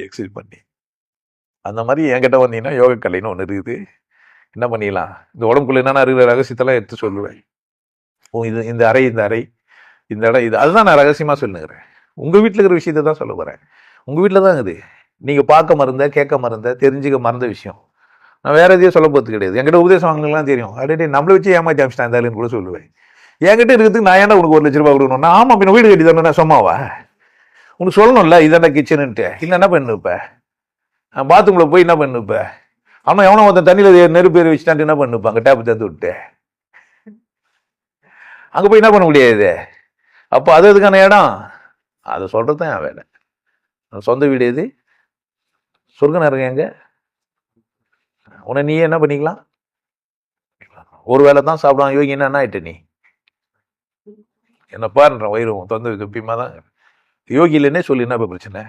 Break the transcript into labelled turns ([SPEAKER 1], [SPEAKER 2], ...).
[SPEAKER 1] Excite பண்ணி அந்த மாதிரி என்கிட்ட வந்தீங்கன்னா யோக கலைன்னு ஒன்று இருக்குது. என்ன பண்ணிடலாம், இந்த உடம்புக்குள்ள என்னென்ன இருக்கிற ரகசியத்தெல்லாம் எடுத்து சொல்லுவேன். இது இந்த அறை இந்த இடம் இது, அதுதான் நான் ரகசியமாக சொல்லுங்கிறேன். உங்கள் வீட்டில் இருக்கிற விஷயத்த தான் சொல்ல போகிறேன். உங்கள் வீட்டில் தான் இருக்குது. நீங்கள் பார்க்க மறந்த, கேட்க மறந்த, தெரிஞ்சுக்க மறந்த விஷயம். நான் வேற எதையும் சொல்ல போகிறது கிடையாது. என்கிட்ட உபதேசம் வாங்கலாம் தெரியும். அப்படியே நம்மளை வச்சு ஏமாற்றி அமிச்சிட்டேன் இருந்தாலும் கூட சொல்லுவேன். என்கிட்ட இருக்கிறதுக்கு நான் ஏன்னா உனக்கு 1,00,000 ரூபாய் கொடுக்கணும்? நான் ஆமாம், பின்ன வீடு கட்டி தானே நான் சும்மாவா? உனக்கு சொல்லணும்ல இதான கிச்சனுன்ட்டு. இல்லை என்ன பண்ணு இப்போ பாத்ரூமில் போய் என்ன பண்ணு இப்போ? ஆனால் எவனோ ஒருத்தன் தண்ணியில் நெருப்பு ஏறி வச்சுட்டான்ட்டு என்ன பண்ணுப்பா? அங்கே டேப்பு தந்து விட்டு அங்கே போய் என்ன பண்ண முடியாது? அப்போ அது அதுக்கான இடம் அதை சொல்கிறது தான் என் வேலை. சொந்த வீடு எது? சொர்க்க நரகம் எங்க? உன்னை நீயே என்ன பண்ணிக்கலாம்? ஒரு வேலை தான் சாப்பிடுவான். யோகி என்ன ஆயிட்ட நீ? என்ன பாருன்ற வயிறு தொந்த பியமா தான் யோகி இல்லைன்னே சொல்லி என்ன பிரச்சனை?